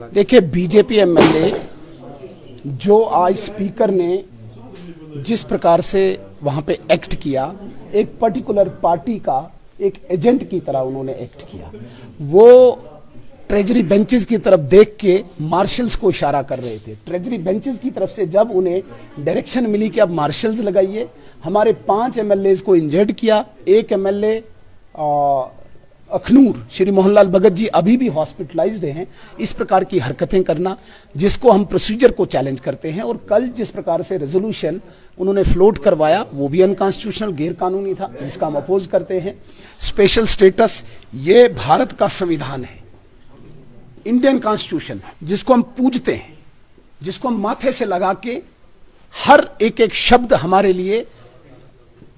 देखिए, BJP MLA जो आज स्पीकर ने जिस प्रकार से वहां पे एक्ट किया, एक पर्टिकुलर पार्टी का एक एजेंट की तरह उन्होंने एक्ट किया। वो ट्रेजरी बेंचेस की तरफ देख के मार्शल्स को इशारा कर रहे थे। ट्रेजरी बेंचेस की तरफ से जब उन्हें डायरेक्शन मिली कि अब मार्शल्स लगाइए, हमारे 5 एमएलए को इंजर्ड किया। एक एमएलए अखनूर श्री मोहनलाल भगत जी अभी भी हॉस्पिटलाइज्ड हैं। इस प्रकार की हरकतें करना, जिसको हम प्रोसीजर को चैलेंज करते हैं। और कल जिस प्रकार से रेजोल्यूशन उन्होंने फ्लोट करवाया, वो भी अनकॉन्स्टिट्यूशनल, गैर कानूनी था, जिसका हम अपोज करते हैं। स्पेशल स्टेटस, ये भारत का संविधान है, इंडियन कॉन्स्टिट्यूशन, जिसको हम पूजते हैं, जिसको हम माथे से लगा के, हर एक एक शब्द हमारे लिए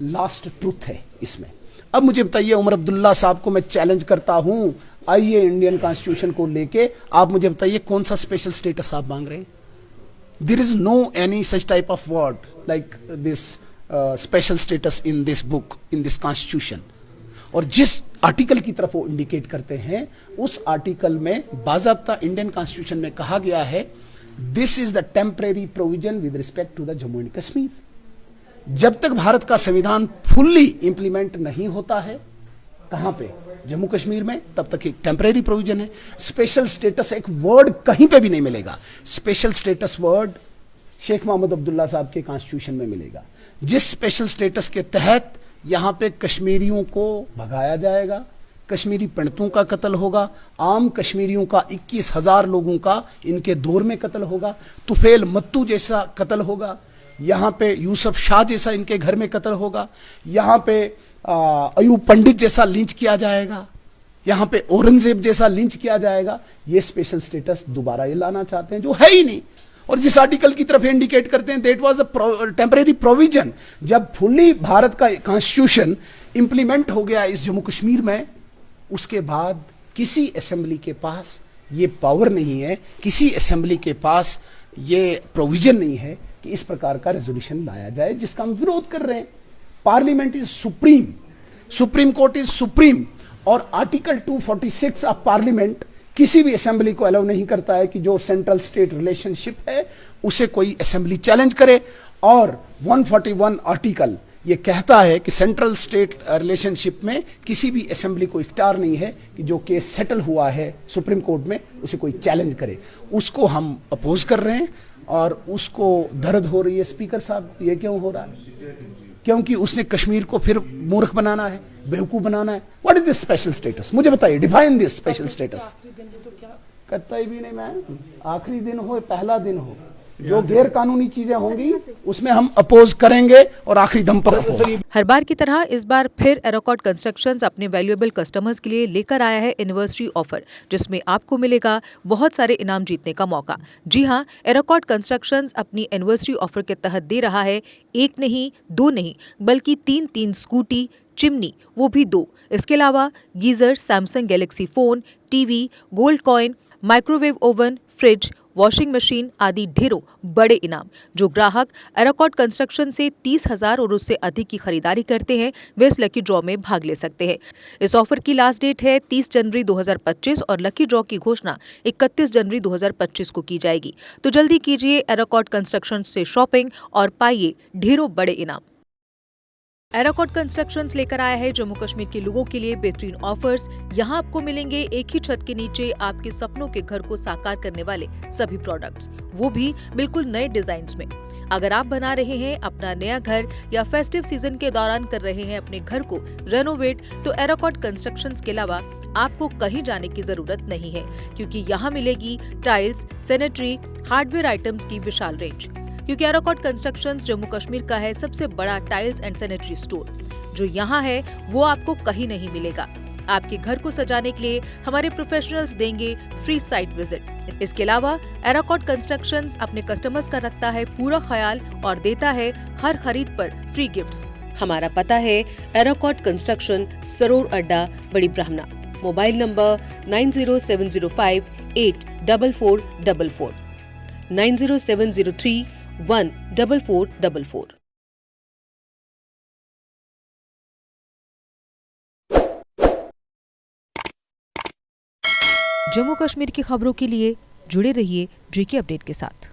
लास्ट ट्रूथ है इसमें। अब मुझे बताइए, उमर अब्दुल्ला साहब को मैं चैलेंज करता हूं, आइए इंडियन कॉन्स्टिट्यूशन को लेके आप मुझे बताइए कौन सा स्पेशल स्टेटस आप मांग रहे हैं? There is no any such type of word like this special status in this book, in this constitution. और जिस आर्टिकल की तरफ वो इंडिकेट करते हैं, उस आर्टिकल में बाज़ाब्ता इंडियन कॉन्स्टिट्यूशन में कहा गया है, this is the temporary provision with respect to the Jammu and Kashmir. जब तक भारत का संविधान फुल्ली इंप्लीमेंट नहीं होता है, कहां पे? जम्मू कश्मीर में, तब तक एक टेम्परेरी प्रोविजन है। स्पेशल स्टेटस एक वर्ड कहीं पे भी नहीं मिलेगा। Special status word Sheikh Mohammad Abdullah sahab के कॉन्स्टिट्यूशन में मिलेगा, जिस स्पेशल स्टेटस के तहत यहां पे कश्मीरियों को भगाया जाएगा, कश्मीरी पंडितों का कत्ल होगा, आम कश्मीरियों का 21,000 लोगों का इनके दौर में कत्ल होगा, तुफेल मत्तू जैसा कत्ल होगा, यहां पे यूसुफ शाह जैसा इनके घर में कत्ल होगा, यहां पे अयूब पंडित जैसा लिंच किया जाएगा, यहां पे औरंगजेब जैसा लिंच किया जाएगा। ये स्पेशल स्टेटस दोबारा ये लाना चाहते हैं, जो है ही नहीं। और जिस आर्टिकल की तरफ इंडिकेट करते हैं, that was a temporary provision. जब फुल्ली भारत का कॉन्स्टिट्यूशन इंप्लीमेंट हो गया इस जम्मू कश्मीर में, उसके बाद किसी असेंबली के पास ये पावर नहीं है, किसी असेंबली के पास ये प्रोविजन नहीं है कि इस प्रकार का रेजोल्यूशन लाया जाए, जिसका हम विरोध कर रहे हैं। Parliament is supreme, supreme court is supreme. और आर्टिकल 246 ऑफ पार्लियामेंट किसी भी असेंबली को अलाउ नहीं करता है कि जो सेंट्रल स्टेट रिलेशनशिप है उसे कोई असेंबली चैलेंज करे। और 141 आर्टिकल ये कहता है कि सेंट्रल स्टेट रिलेशनशिप में किसी भी असेंबली को इख्तियार नहीं है कि जो केस सेटल हुआ है सुप्रीम कोर्ट में उसे कोई चैलेंज करे। उसको हम अपोज कर रहे हैं और उसको दर्द हो रही है। स्पीकर साहब, ये क्यों हो रहा है? क्योंकि उसने कश्मीर को फिर मूर्ख बनाना है, बेवकूफ बनाना है। What is this special status? मुझे बताइए, डिफाइन दिस स्पेशल स्टेटस। करता ही भी नहीं मैं। आखिरी दिन हो, पहला दिन हो, जो गैर कानूनी चीजें होंगी उसमें हम अपोज करेंगे और आखिरी दम पर अपोज। हर बार की तरह इस बार फिर एरोकॉट कंस्ट्रक्शंस अपने वैल्यूएबल कस्टमर्स के लिए लेकर आया है एनिवर्सरी ऑफर, जिसमें आपको मिलेगा बहुत सारे इनाम जीतने का मौका। जी हां, एरोकॉट कंस्ट्रक्शंस अपनी एनिवर्सरी ऑफर के तहत दे रहा है 1 नहीं, 2 नहीं, बल्कि 3 स्कूटी, चिमनी, वो भी 2। इसके अलावा geyser, Samsung Galaxy phone, TV, gold coin, microwave oven, fridge, washing machine आदि ढेरों बड़े इनाम। जो ग्राहक एरोकॉट कंस्ट्रक्शन से 30,000 और उससे अधिक की खरीदारी करते हैं, वे इस लकी ड्रॉ में भाग ले सकते हैं। इस ऑफर की लास्ट डेट है 30 जनवरी 2025 और लकी ड्रॉ की घोषणा 31 जनवरी 2025 को की जाएगी। तो जल्दी कीजिए एरोकॉट कंस्ट्रक्शन से शॉपिंग और पाइए ढेरों बड़े इनाम। एरोकॉट कंस्ट्रक्शंस लेकर आया है जम्मू कश्मीर के लोगों के लिए बेहतरीन ऑफर्स। यहाँ आपको मिलेंगे एक ही छत के नीचे आपके सपनों के घर को साकार करने वाले सभी प्रोडक्ट्स, वो भी बिल्कुल नए डिजाइन्स में। अगर आप बना रहे हैं अपना नया घर या फेस्टिव सीजन के दौरान कर रहे हैं अपने घर को रेनोवेट, तो एरोकॉट कंस्ट्रक्शंस के अलावा आपको कहीं जाने की जरूरत नहीं है, क्योंकि यहाँ मिलेगी टाइल्स, सैनिटरी, हार्डवेयर आइटम्स की विशाल रेंज। क्योंकि एरोकॉट कंस्ट्रक्शंस जम्मू कश्मीर का है सबसे बड़ा टाइल्स एंड सैनिटरी स्टोर। जो यहाँ है वो आपको कहीं नहीं मिलेगा। आपके घर को सजाने के लिए हमारे प्रोफेशनल्स देंगे फ्री साइट विजिट। इसके अलावा एरोकॉट कंस्ट्रक्शंस अपने कस्टमर्स का रखता है पूरा ख्याल और देता है हर खरीद पर फ्री गिफ्ट्स। हमारा पता है एरोकॉट कंस्ट्रक्शन, सरोर अड्डा, बड़ी ब्राह्मणा। Mobile number 9070584444, 9070314444। जम्मू कश्मीर की खबरों के लिए जुड़े रहिए जीके अपडेट के साथ।